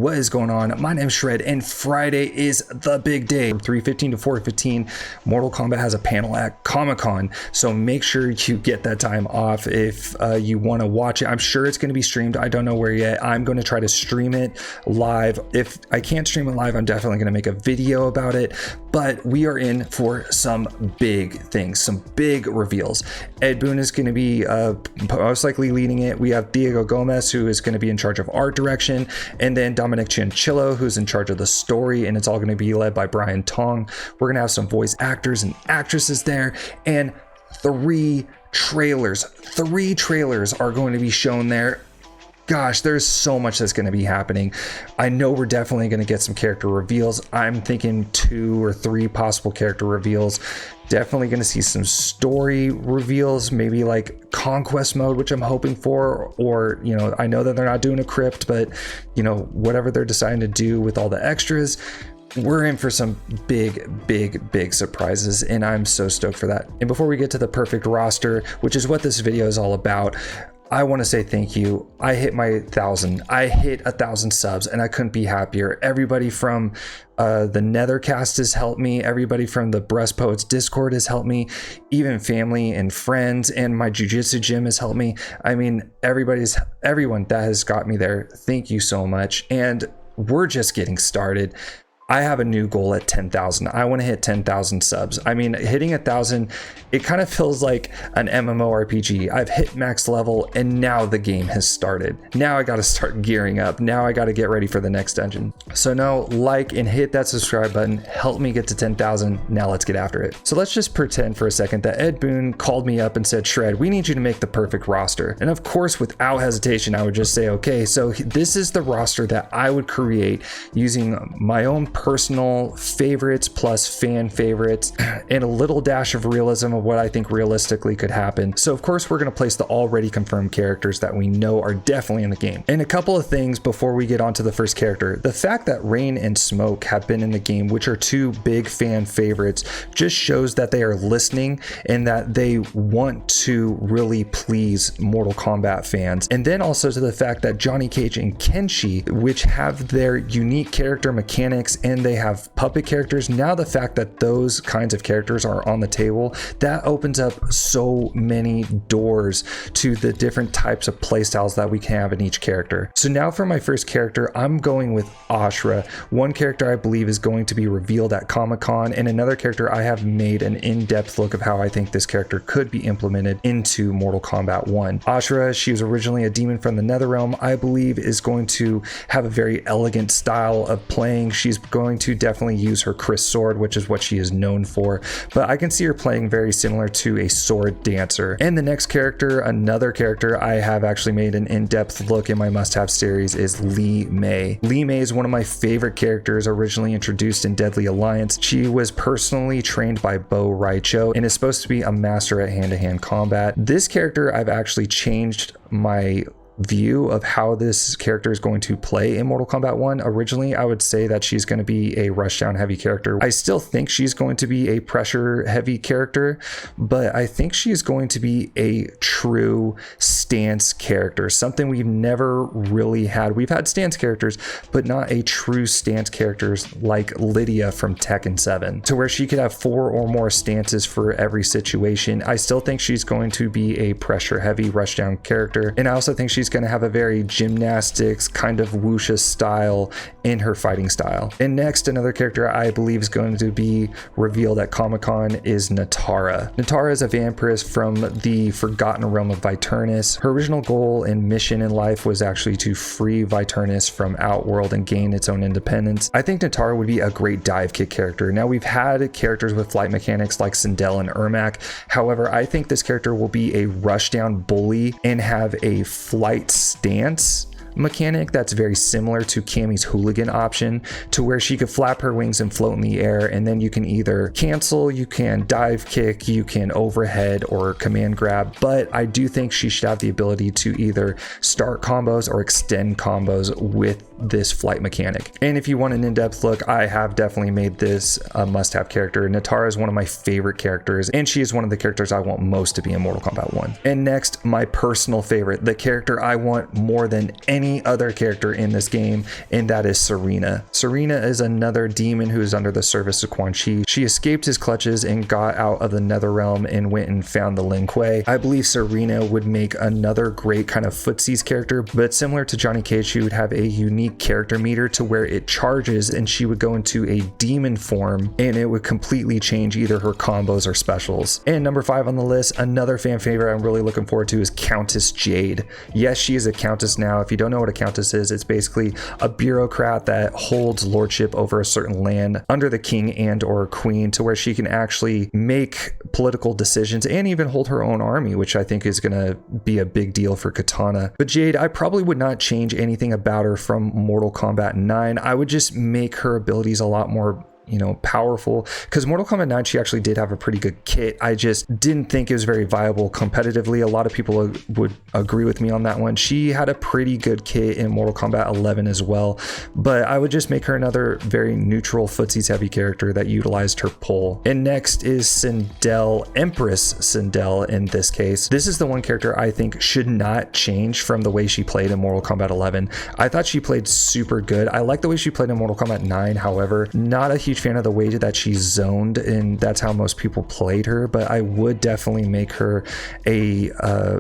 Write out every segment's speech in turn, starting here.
What is going on? My name's Shred, and Friday is the big day. From 3:15 to 4:15, Mortal Kombat has a panel at Comic-Con, so make sure you get that time off if you want to watch it. I'm sure it's going to be streamed. I don't know where yet. I'm going to try to stream it live. If I can't stream it live, I'm definitely going to make a video about it, but we are in for some big things, some big reveals. Ed Boon is going to be most likely leading it. We have Diego Gomez, who is going to be in charge of art direction, and then Dominic Chianchillo, who's in charge of the story, and it's all going to be led by Brian Tong. We're going to have some voice actors and actresses there, and three trailers are going to be shown there. Gosh, there's so much that's going to be happening. I know we're definitely going to get some character reveals. I'm thinking 2 or 3 possible character reveals. Definitely going to see some story reveals, maybe like conquest mode, which I'm hoping for, or, you know, I know that they're not doing a crypt, but, you know, whatever they're deciding to do with all the extras, we're in for some big surprises, and I'm so stoked for that. And before we get to the perfect roster, which is what this video is all about, I want to say thank you. I hit my 1,000. I hit 1,000 subs, and I couldn't be happier. Everybody from the Nethercast has helped me. Everybody from the Breast Poets Discord has helped me. Even family and friends and my jiu-jitsu gym has helped me. I mean, everyone that has got me there. Thank you so much. And we're just getting started. I have a new goal at 10,000. I want to hit 10,000 subs. I mean, hitting 1,000, it kind of feels like an MMORPG. I've hit max level, and now the game has started. Now I got to start gearing up. Now I got to get ready for the next dungeon. So now like and hit that subscribe button. Help me get to 10,000. Now let's get after it. So let's just pretend for a second that Ed Boon called me up and said, Shred, we need you to make the perfect roster. And of course, without hesitation, I would just say, okay, so this is the roster that I would create using my own personal favorites plus fan favorites and a little dash of realism of what I think realistically could happen. So of course, we're going to place the already confirmed characters that we know are definitely in the game. And a couple of things before we get on to the first character. The fact that Rain and Smoke have been in the game, which are 2 big fan favorites, just shows that they are listening and that they want to really please Mortal Kombat fans. And then also to the fact that Johnny Cage and Kenshi, which have their unique character mechanics and they have puppet characters, now the fact that those kinds of characters are on the table, that opens up so many doors to the different types of playstyles that we can have in each character. So now for my first character, I'm going with Ashura. One character I believe is going to be revealed at Comic-Con, and another character I have made an in-depth look of how I think this character could be implemented into Mortal Kombat 1. Ashura, she was originally a demon from the Netherrealm, I believe is going to have a very elegant style of playing. She's going to definitely use her Chris sword, which is what she is known for, but I can see her playing very similar to a sword dancer. And the next character, another character I have actually made an in-depth look in my must-have series, is Li Mei. Li Mei is one of my favorite characters, originally introduced in Deadly Alliance. She was personally trained by Bo Raicho and is supposed to be a master at hand-to-hand combat. This character, I've actually changed my view of how this character is going to play in Mortal Kombat 1. Originally, I would say that she's going to be a rushdown heavy character. I still think she's going to be a pressure heavy character, but I think she's going to be a true stance character, something we've never really had. We've had stance characters, but not a true stance characters like Lydia from Tekken 7, to where she could have 4 or more stances for every situation. I still think she's going to be a pressure heavy rushdown character, and I also think she's going to have a very gymnastics kind of wuxia style in her fighting style. And next, another character I believe is going to be revealed at Comic-Con is Natara. Natara is a vampiress from the Forgotten Realm of Viternus. Her original goal and mission in life was actually to free Viternus from Outworld and gain its own independence. I think Natara would be a great dive kick character. Now, we've had characters with flight mechanics like Sindel and Ermac. However, I think this character will be a rushdown bully and have a flight stance mechanic that's very similar to Cammy's hooligan option, to where she could flap her wings and float in the air, and then you can either cancel, you can dive kick, you can overhead or command grab. But I do think she should have the ability to either start combos or extend combos with this flight mechanic. And if you want an in-depth look, I have definitely made this a must-have character. Natara is one of my favorite characters, and she is one of the characters I want most to be in Mortal Kombat 1. And next, my personal favorite, the character I want more than any any other character in this game, and that is Serena. Serena is another demon who is under the service of Quan Chi. She escaped his clutches and got out of the Nether Realm and went and found the Lin Kuei. I believe Serena would make another great kind of footsies character, but similar to Johnny Cage, she would have a unique character meter to where it charges and she would go into a demon form and it would completely change either her combos or specials. And number 5 on the list, another fan favorite I'm really looking forward to is Countess Jade. Yes, she is a countess now. If you don't know what a countess is, it's basically a bureaucrat that holds lordship over a certain land under the king and or queen, to where she can actually make political decisions and even hold her own army, which I think is going to be a big deal for Katana. But Jade, I probably would not change anything about her from Mortal Kombat 9. I would just make her abilities a lot more powerful, because Mortal Kombat 9, she actually did have a pretty good kit. I just didn't think it was very viable competitively. A lot of people would agree with me on that one. She had a pretty good kit in Mortal Kombat 11 as well, but I would just make her another very neutral footsies heavy character that utilized her pull. And next is Sindel, Empress Sindel in this case. This is the one character I think should not change from the way she played in Mortal Kombat 11. I thought she played super good. I like the way she played in Mortal Kombat 9, however, not a huge fan of the way that she zoned, and that's how most people played her, but I would definitely make her a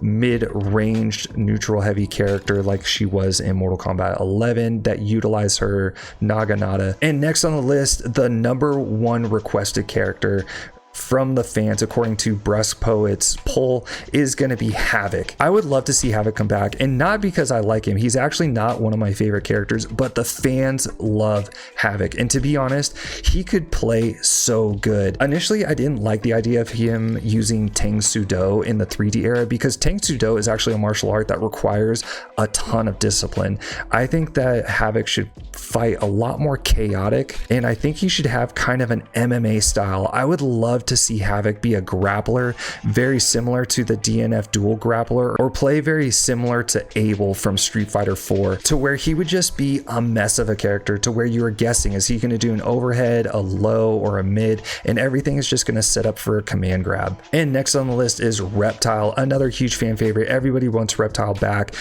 mid-ranged neutral heavy character like she was in Mortal Kombat 11 that utilized her Naginata. And next on the list, the number 1 requested character from the fans, according to Brusque Poet's poll, is going to be Havoc. I would love to see Havoc come back, and not because I like him. He's actually not one of my favorite characters, but the fans love Havoc, and to be honest, he could play so good. Initially, I didn't like the idea of him using Tang Soo Do in the 3D era, because Tang Soo Do is actually a martial art that requires a ton of discipline. I think that Havoc should fight a lot more chaotic, and I think he should have kind of an MMA style. I would love to see Havoc be a grappler, very similar to the DNF dual grappler, or play very similar to Abel from Street Fighter 4, to where he would just be a mess of a character, to where you are guessing, is he going to do an overhead, a low, or a mid, and everything is just going to set up for a command grab. And next on the list is Reptile, another huge fan favorite. Everybody wants Reptile back.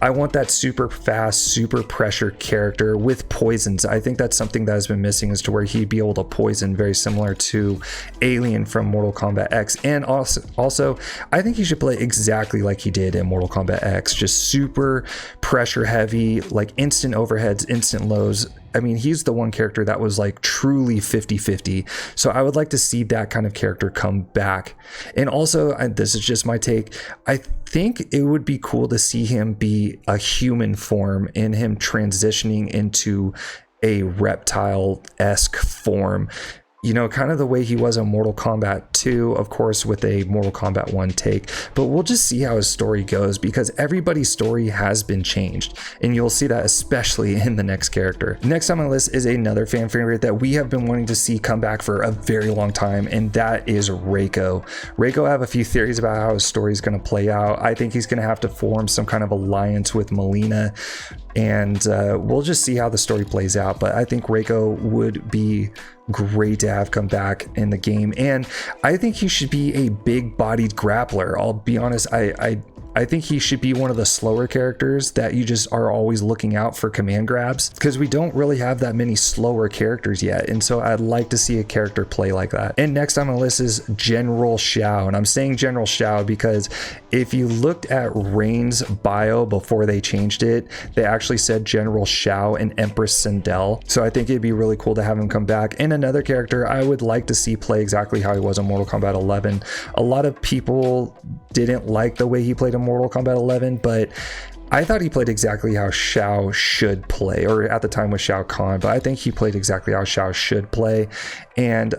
I want that super fast, super pressure character with poisons. I think that's something that has been missing, as to where he'd be able to poison, very similar to Alien from Mortal Kombat X. And also, I think he should play exactly like he did in Mortal Kombat X, just super pressure heavy, like instant overheads, instant lows. I mean, he's the one character that was like truly 50-50. So I would like to see that kind of character come back. And also, and this is just my take, I think it would be cool to see him be a human form and him transitioning into a reptile-esque form. Kind of the way he was in Mortal Kombat 2, of course, with a Mortal Kombat 1 take. But we'll just see how his story goes, because everybody's story has been changed. And you'll see that especially in the next character. Next on my list is another fan favorite that we have been wanting to see come back for a very long time, and that is Reiko. Reiko, I have a few theories about how his story is going to play out. I think he's going to have to form some kind of alliance with Melina, and we'll just see how the story plays out. But I think Reiko would be great to have come back in the game, and I think he should be a big bodied grappler. I'll be honest, I think he should be one of the slower characters that you just are always looking out for command grabs, because we don't really have that many slower characters yet, and so I'd like to see a character play like that. And next on my list is General Shao, and I'm saying General Shao because if you looked at Rain's bio before they changed it, they actually said General Shao and Empress Sindel, so I think it'd be really cool to have him come back. And another character I would like to see play exactly how he was in Mortal Kombat 11. A lot of people didn't like the way he played in Mortal Kombat 11, but I thought he played exactly how Shao should play, or at the time was Shao Kahn, but I think he played exactly how Shao should play. And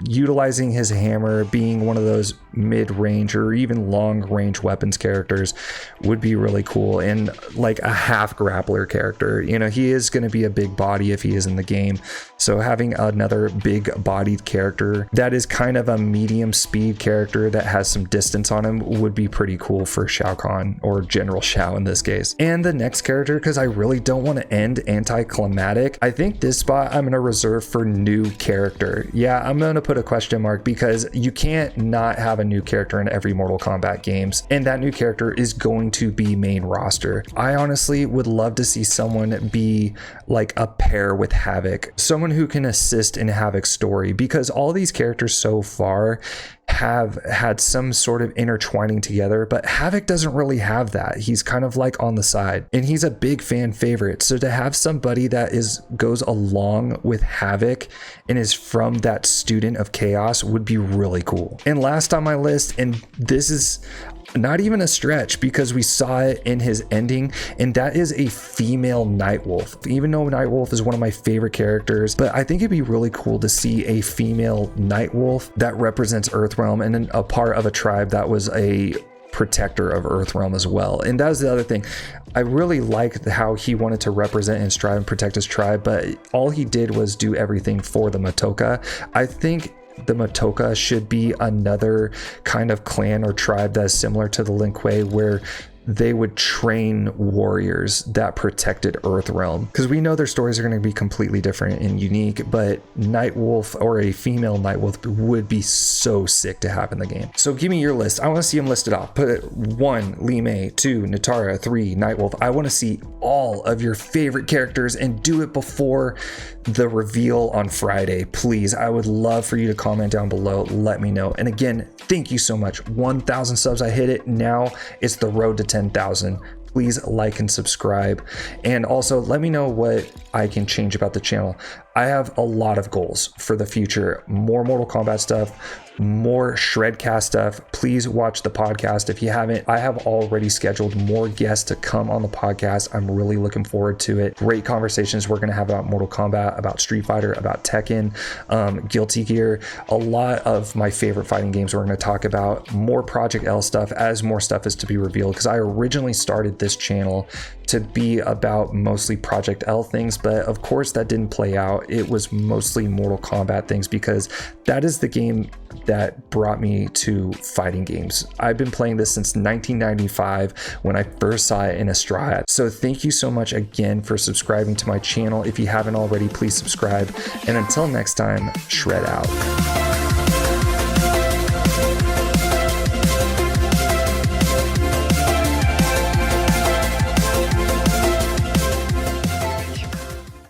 utilizing his hammer, being one of those mid-range or even long-range weapons characters would be really cool. And like a half grappler character, he is going to be a big body if he is in the game. So having another big bodied character that is kind of a medium speed character that has some distance on him would be pretty cool for Shao Kahn, or General Shao in this this case. And the next character, because I really don't want to end anticlimactic, I think this spot I'm going to reserve for new character. Yeah, I'm going to put a question mark because you can't not have a new character in every Mortal Kombat games, and that new character is going to be main roster. I honestly would love to see someone be like a pair with Havoc, someone who can assist in Havoc's story, because all these characters so far have had some sort of intertwining together, but Havoc doesn't really have that. He's kind of like on the side, and he's a big fan favorite. So to have somebody that goes along with Havoc and is from that student of chaos would be really cool. And last on my list, and this is not even a stretch because we saw it in his ending, and that is a female Nightwolf. Even though Nightwolf is one of my favorite characters, but I think it'd be really cool to see a female Nightwolf that represents Earthrealm and a part of a tribe that was a protector of Earthrealm as well. And that was the other thing. I really liked how he wanted to represent and strive and protect his tribe, but all he did was do everything for the Matoka. I think the Matoka should be another kind of clan or tribe that's similar to the Lin Kuei, where they would train warriors that protected Earthrealm, because we know their stories are going to be completely different and unique, but Nightwolf or a female Nightwolf would be so sick to have in the game. So give me your list. I want to see them listed off. Put 1 Li Mei, 2 Nitara, 3 Nightwolf. I want to see all of your favorite characters, and do it before the reveal on Friday, please. I would love for you to comment down below. Let me know. And again, thank you so much. 1,000 subs, I hit it. Now it's the road to 10,000. Please like and subscribe, and also let me know what I can change about the channel. I have a lot of goals for the future. More Mortal Kombat stuff, more Shredcast stuff. Please watch the podcast if you haven't. I have already scheduled more guests to come on the podcast. I'm really looking forward to it. Great conversations we're going to have about Mortal Kombat, about Street Fighter, about Tekken, Guilty Gear, a lot of my favorite fighting games we're going to talk about. More Project L stuff as more stuff is to be revealed, because I originally started this channel to be about mostly Project L things, but of course that didn't play out. It was mostly Mortal Kombat things, because that is the game that brought me to fighting games. I've been playing this since 1995 when I first saw it in a Strat. So thank you so much again for subscribing to my channel. If you haven't already, please subscribe. And until next time, shred out.